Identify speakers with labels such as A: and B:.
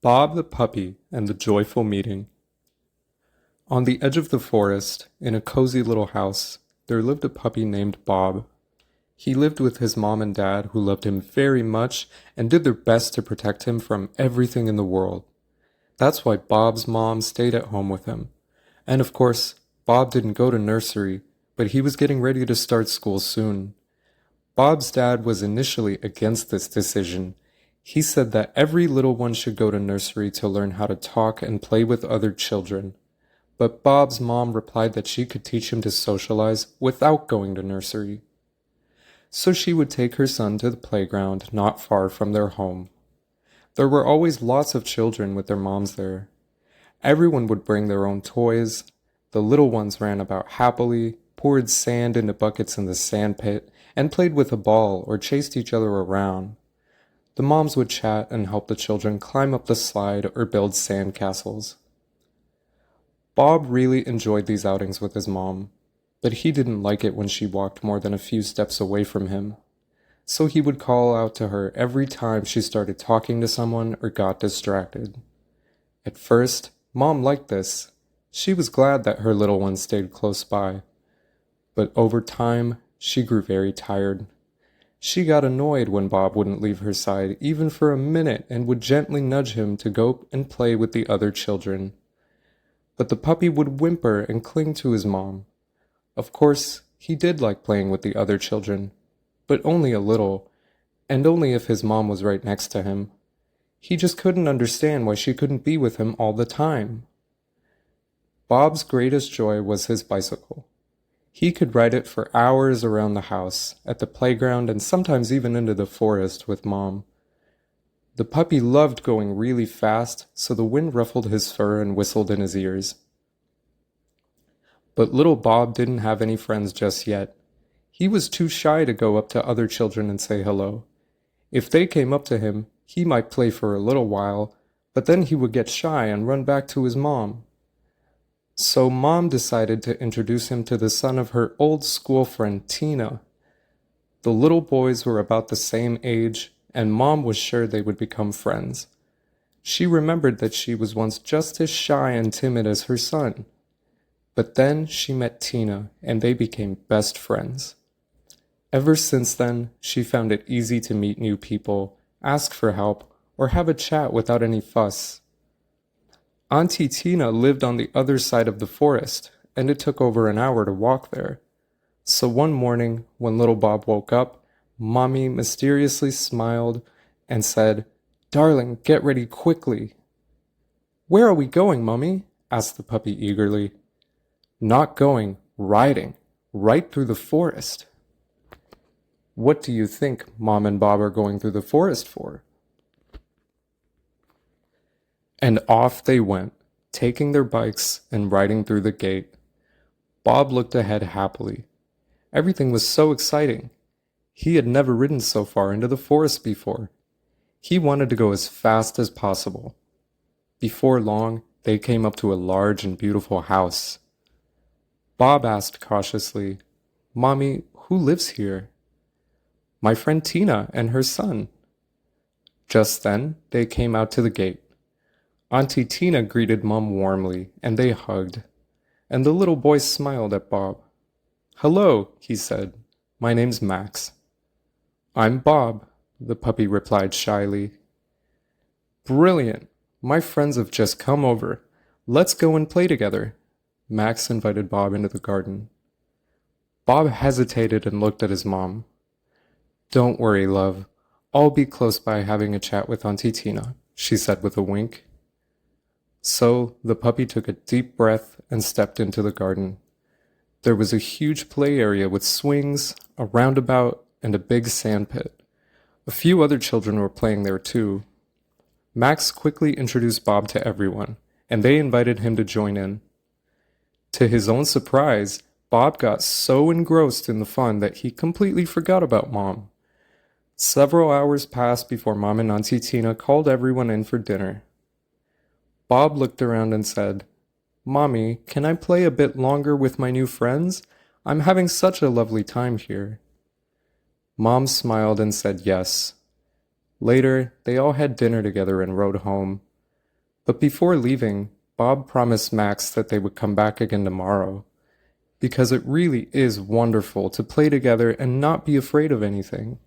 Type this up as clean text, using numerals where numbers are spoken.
A: Bob the Puppy and the Joyful Meeting. On the edge of the forest, in a cozy little house, there lived a puppy named Bob. He lived with his mom and dad, who loved him very much and did their best to protect him from everything in the world. That's why Bob's mom stayed at home with him. And of course, Bob didn't go to nursery, but he was getting ready to start school soon. Bob's dad was initially against this decision. He said that every little one should go to nursery to learn how to talk and play with other children. But Bob's mom replied that she could teach him to socialize without going to nursery. So she would take her son to the playground not far from their home. There were always lots of children with their moms there. Everyone would bring their own toys. The little ones ran about happily, poured sand into buckets in the sand pit, and played with a ball or chased each other around. The moms would chat and help the children climb up the slide or build sand castles. Bob really enjoyed these outings with his mom, but he didn't like it when she walked more than a few steps away from him. So he would call out to her every time she started talking to someone or got distracted. At first, Mom liked this. She was glad that her little one stayed close by. But over time, she grew very tired. She got annoyed when Bob wouldn't leave her side even for a minute and would gently nudge him to go and play with the other children. But the puppy would whimper and cling to his mom. Of course, he did like playing with the other children, but only a little, and only if his mom was right next to him. He just couldn't understand why she couldn't be with him all the time. Bob's greatest joy was his bicycle. He could ride it for hours around the house, at the playground, and sometimes even into the forest with Mom. The puppy loved going really fast, so the wind ruffled his fur and whistled in his ears. But little Bob didn't have any friends just yet. He was too shy to go up to other children and say hello. If they came up to him, he might play for a little while, but then he would get shy and run back to his mom. So Mom decided to introduce him to the son of her old school friend Tina. The little boys were about the same age, and Mom was sure they would become friends. She remembered that she was once just as shy and timid as her son. But then she met Tina, and they became best friends. Ever since then, she found it easy to meet new people, ask for help, or have a chat without any fuss. Auntie Tina lived on the other side of the forest, and it took over an hour to walk there. So one morning, when little Bob woke up, Mommy mysteriously smiled and said, "Darling, get ready quickly." "Where are we going, Mummy?" asked the puppy eagerly. "Not going, riding, right through the forest." What do you think Mom and Bob are going through the forest for? And off they went, taking their bikes and riding through the gate. Bob looked ahead happily. Everything was so exciting. He had never ridden so far into the forest before. He wanted to go as fast as possible. Before long, they came up to a large and beautiful house. Bob asked cautiously, "Mommy, who lives here?" "My friend Tina and her son." Just then, they came out to the gate. Auntie Tina greeted Mom warmly, and they hugged. And the little boy smiled at Bob. "Hello," he said. "My name's Max." "I'm Bob," the puppy replied shyly. "Brilliant! My friends have just come over. Let's go and play together." Max invited Bob into the garden. Bob hesitated and looked at his mom. "Don't worry, love. I'll be close by having a chat with Auntie Tina," she said with a wink. So the puppy took a deep breath and stepped into the garden. There was a huge play area with swings, a roundabout, and a big sand pit. A few other children were playing there too. Max quickly introduced Bob to everyone, and they invited him to join in. To his own surprise, Bob got so engrossed in the fun that he completely forgot about Mom. Several hours passed before Mom and Auntie Tina called everyone in for dinner. Bob looked around and said, "Mommy, can I play a bit longer with my new friends? I'm having such a lovely time here." Mom smiled and said yes. Later, they all had dinner together and rode home. But before leaving, Bob promised Max that they would come back again tomorrow, because it really is wonderful to play together and not be afraid of anything.